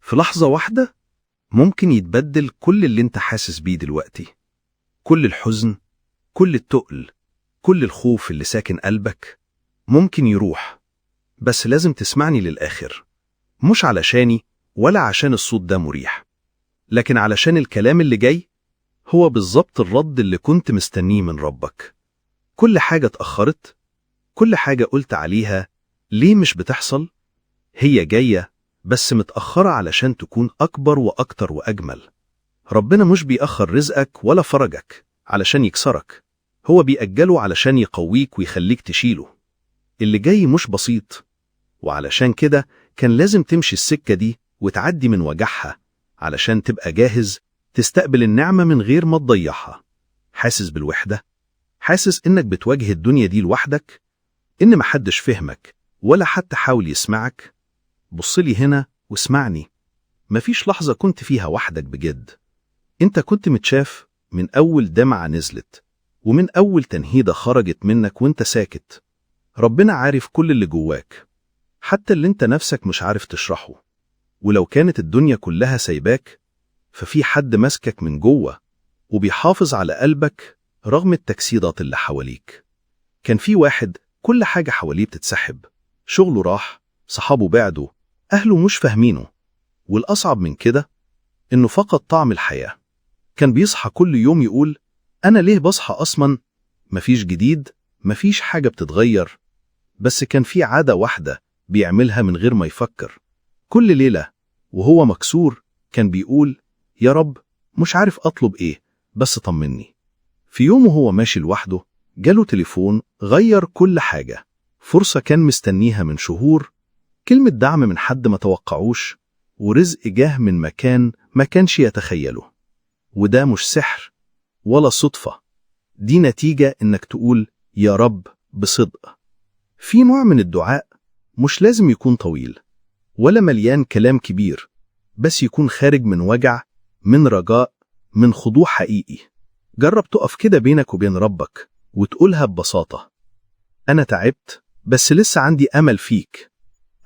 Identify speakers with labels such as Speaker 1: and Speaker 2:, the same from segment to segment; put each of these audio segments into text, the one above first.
Speaker 1: في لحظة واحدة ممكن يتبدل كل اللي انت حاسس بيه دلوقتي، كل الحزن، كل التقل، كل الخوف اللي ساكن قلبك ممكن يروح. بس لازم تسمعني للآخر، مش علشاني ولا عشان الصوت ده مريح، لكن علشان الكلام اللي جاي هو بالظبط الرد اللي كنت مستنيه من ربك. كل حاجة اتأخرت، كل حاجة قلت عليها ليه مش بتحصل، هي جاية بس متأخرة علشان تكون أكبر وأكتر وأجمل. ربنا مش بيأخر رزقك ولا فرجك علشان يكسرك، هو بيأجله علشان يقويك ويخليك تشيله. اللي جاي مش بسيط، وعلشان كده كان لازم تمشي السكة دي وتعدي من وجعها علشان تبقى جاهز تستقبل النعمة من غير ما تضيعها. حاسس بالوحدة؟ حاسس إنك بتواجه الدنيا دي لوحدك؟ إن محدش فهمك ولا حتى حاول يسمعك؟ بصلي هنا واسمعني. مفيش لحظة كنت فيها وحدك بجد. انت كنت متشاف من أول دمعة نزلت، ومن أول تنهيدة خرجت منك وانت ساكت. ربنا عارف كل اللي جواك، حتى اللي انت نفسك مش عارف تشرحه. ولو كانت الدنيا كلها سايباك، ففي حد ماسكك من جوه وبيحافظ على قلبك رغم التكسيدات اللي حواليك. كان في واحد كل حاجة حواليه بتتسحب، شغله راح، صحابه بعدوا، أهله مش فاهمينه، والأصعب من كده إنه فقد طعم الحياة. كان بيصحى كل يوم يقول أنا ليه بصحى أصلا؟ مفيش جديد، مفيش حاجة بتتغير. بس كان في عادة واحدة بيعملها من غير ما يفكر. كل ليلة وهو مكسور كان بيقول يا رب مش عارف أطلب إيه، بس طمني. في يوم وهو ماشي لوحده جاله تليفون غير كل حاجة، فرصة كان مستنيها من شهور، كلمة دعم من حد ما توقعوش، ورزق جاه من مكان ما كانش يتخيله. وده مش سحر ولا صدفة، دي نتيجة إنك تقول يا رب بصدق. في نوع من الدعاء مش لازم يكون طويل ولا مليان كلام كبير، بس يكون خارج من وجع، من رجاء، من خضوع حقيقي. جرب تقف كده بينك وبين ربك وتقولها ببساطة: أنا تعبت بس لسه عندي أمل فيك.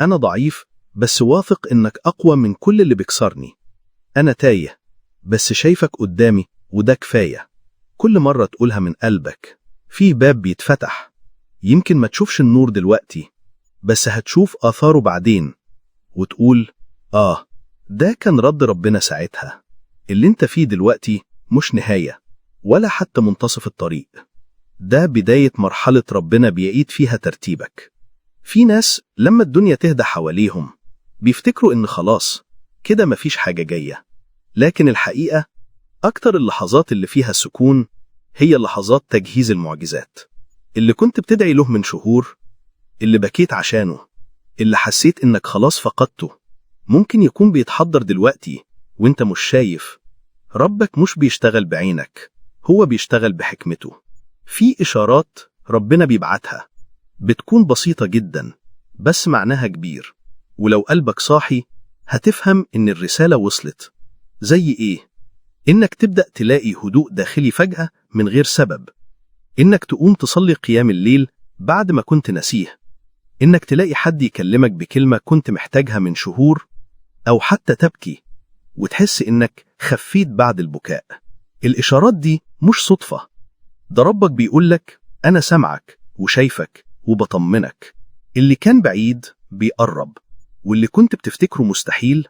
Speaker 1: أنا ضعيف بس واثق إنك أقوى من كل اللي بيكسرني. أنا تايه بس شايفك قدامي وده كفاية. كل مرة تقولها من قلبك فيه باب بيتفتح. يمكن ما تشوفش النور دلوقتي، بس هتشوف آثاره بعدين، وتقول ده كان رد ربنا ساعتها. اللي انت فيه دلوقتي مش نهاية ولا حتى منتصف الطريق، ده بداية مرحلة ربنا بيعيد فيها ترتيبك. في ناس لما الدنيا تهدى حواليهم بيفتكروا إن خلاص كده مفيش حاجة جاية، لكن الحقيقة أكتر اللحظات اللي فيها السكون هي لحظات تجهيز المعجزات. اللي كنت بتدعي له من شهور، اللي بكيت عشانه، اللي حسيت إنك خلاص فقدته، ممكن يكون بيتحضر دلوقتي وإنت مش شايف. ربك مش بيشتغل بعينك، هو بيشتغل بحكمته. في إشارات ربنا بيبعتها بتكون بسيطة جدا بس معناها كبير، ولو قلبك صاحي هتفهم إن الرسالة وصلت. زي إيه؟ إنك تبدأ تلاقي هدوء داخلي فجأة من غير سبب، إنك تقوم تصلي قيام الليل بعد ما كنت نسيه، إنك تلاقي حد يكلمك بكلمة كنت محتاجها من شهور، أو حتى تبكي وتحس إنك خفيت بعد البكاء. الإشارات دي مش صدفة، ده ربك بيقولك أنا سمعك وشايفك وبطمنك. اللي كان بعيد بيقرب، واللي كنت بتفتكره مستحيل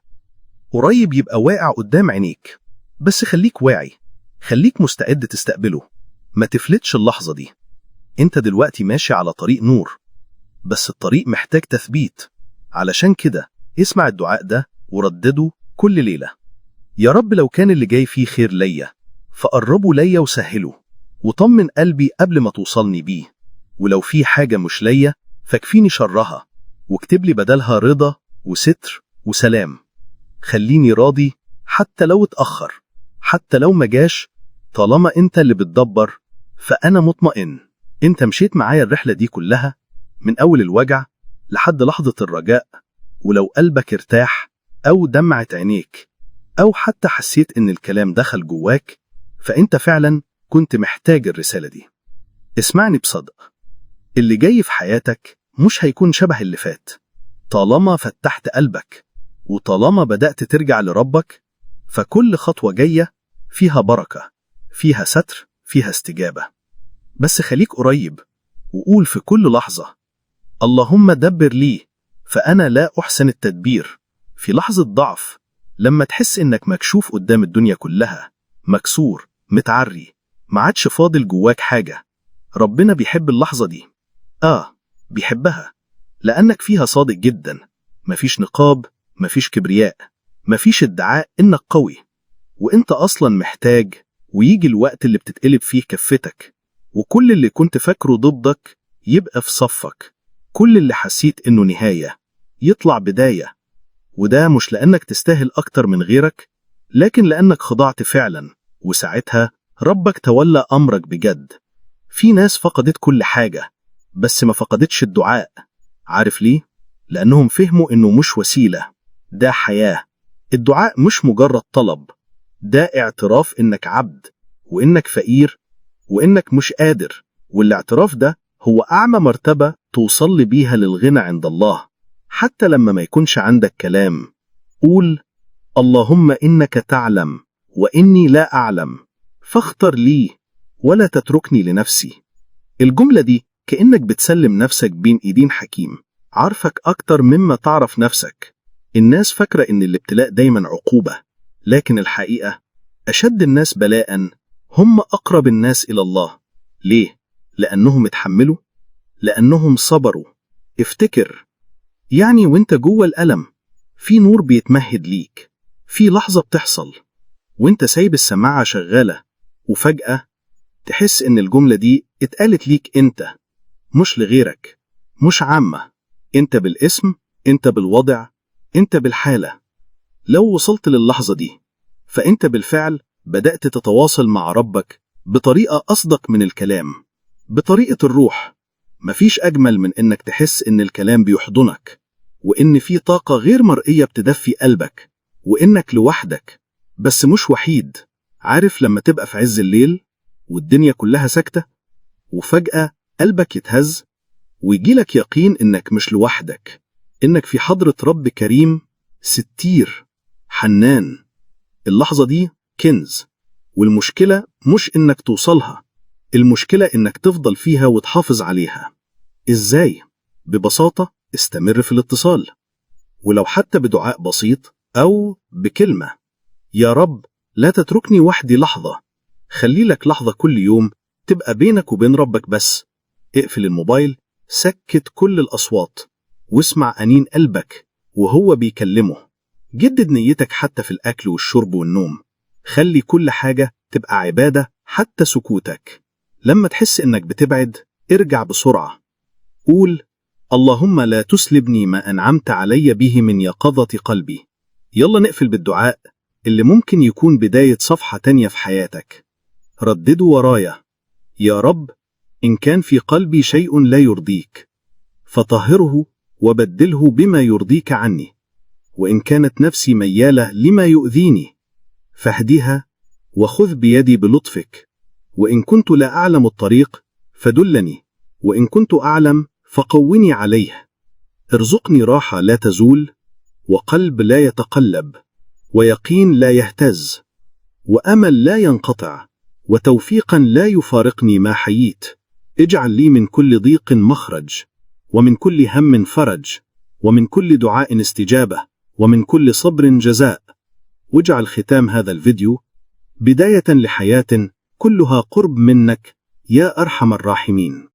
Speaker 1: قريب يبقى واقع قدام عينيك. بس خليك واعي، خليك مستعد تستقبله، ما تفلتش اللحظة دي. انت دلوقتي ماشي على طريق نور، بس الطريق محتاج تثبيت. علشان كده اسمع الدعاء ده وردده كل ليلة: يا رب لو كان اللي جاي فيه خير ليا فقربه ليا وسهله، وطمن قلبي قبل ما توصلني بيه. ولو في حاجة مش ليا فكفيني شرها، واكتب لي بدلها رضا وستر وسلام. خليني راضي حتى لو اتأخر، حتى لو ما جاش، طالما انت اللي بتدبر فأنا مطمئن. انت مشيت معايا الرحلة دي كلها من أول الوجع لحد لحظة الرجاء، ولو قلبك ارتاح أو دمعت عينيك أو حتى حسيت إن الكلام دخل جواك، فأنت فعلا كنت محتاج الرسالة دي. اسمعني بصدق، اللي جاي في حياتك مش هيكون شبه اللي فات طالما فتحت قلبك
Speaker 2: وطالما بدأت ترجع لربك فكل خطوة جاية فيها بركة، فيها ستر، فيها استجابة. بس خليك قريب وقول في كل لحظة: اللهم دبر لي فأنا لا أحسن التدبير. في لحظة ضعف، لما تحس إنك مكشوف قدام الدنيا كلها، مكسور، متعري، ما عادش فاضل جواك حاجة، ربنا بيحب اللحظة دي. بيحبها لأنك فيها صادق جدا، مفيش نقاب، مفيش كبرياء، مفيش ادعاء إنك قوي، وإنت أصلا محتاج. ويجي الوقت اللي بتتقلب فيه كفتك، وكل اللي كنت فاكره ضدك يبقى في صفك، كل اللي حسيت إنه نهاية يطلع بداية. وده مش لأنك تستاهل أكتر من غيرك، لكن لأنك خضعت فعلا، وساعتها ربك تولى أمرك بجد. في ناس فقدت كل حاجة بس ما فقدتش الدعاء. عارف ليه؟ لأنهم فهموا إنه مش وسيلة، ده حياة. الدعاء مش مجرد طلب، ده اعتراف إنك عبد، وإنك فقير، وإنك مش قادر. والاعتراف ده هو أعمى مرتبة توصل بيها للغنى عند الله. حتى لما ما يكونش عندك كلام، قول: اللهم إنك تعلم وإني لا أعلم، فاختر لي ولا تتركني لنفسي. الجملة دي كأنك بتسلم نفسك بين إيدين حكيم عارفك أكتر مما تعرف نفسك. الناس فاكرة إن الابتلاء دايما عقوبة، لكن الحقيقة أشد الناس بلاء هم أقرب الناس إلى الله. ليه؟ لأنهم اتحملوا، لأنهم صبروا. افتكر، يعني وانت جوه الألم في نور بيتمهد ليك، في لحظة بتحصل وانت سايب السماعة شغالة، وفجأة تحس إن الجملة دي اتقالت ليك انت، مش لغيرك، مش عامة. انت بالاسم، انت بالوضع، انت بالحالة. لو وصلت للحظة دي فانت بالفعل بدأت تتواصل مع ربك بطريقة أصدق من الكلام، بطريقة الروح. مفيش أجمل من إنك تحس إن الكلام بيحضنك، وإن في طاقة غير مرئية بتدفي قلبك، وإنك لوحدك بس مش وحيد. عارف لما تبقى في عز الليل والدنيا كلها ساكتة، وفجأة قلبك يتهز ويجيلك يقين إنك مش لوحدك، إنك في حضرة رب كريم ستير حنان. اللحظة دي كنز، والمشكلة مش إنك توصلها، المشكلة إنك تفضل فيها وتحافظ عليها. إزاي؟ ببساطة استمر في الاتصال، ولو حتى بدعاء بسيط أو بكلمة: يا رب لا تتركني وحدي لحظة. خلي لك لحظة كل يوم تبقى بينك وبين ربك بس. اقفل الموبايل، سكت كل الأصوات، واسمع أنين قلبك وهو بيكلمه. جدد نيتك حتى في الأكل والشرب والنوم. خلي كل حاجة تبقى عبادة، حتى سكوتك. لما تحس إنك بتبعد، ارجع بسرعة. قول: اللهم لا تسلبني ما أنعمت علي به من يقظة قلبي. يلا نقفل بالدعاء اللي ممكن يكون بداية صفحة تانية في حياتك. ردده ورايا: يا رب، إن كان في قلبي شيء لا يرضيك فطهره وبدله بما يرضيك عني، وإن كانت نفسي ميالة لما يؤذيني فاهدها وخذ بيدي بلطفك، وإن كنت لا أعلم الطريق فدلني، وإن كنت أعلم فقوني عليه. ارزقني راحة لا تزول، وقلب لا يتقلب، ويقين لا يهتز، وأمل لا ينقطع، وتوفيقا لا يفارقني ما حييت. اجعل لي من كل ضيق مخرج، ومن كل هم فرج، ومن كل دعاء استجابة، ومن كل صبر جزاء. واجعل ختام هذا الفيديو بداية لحياة كلها قرب منك يا أرحم الراحمين.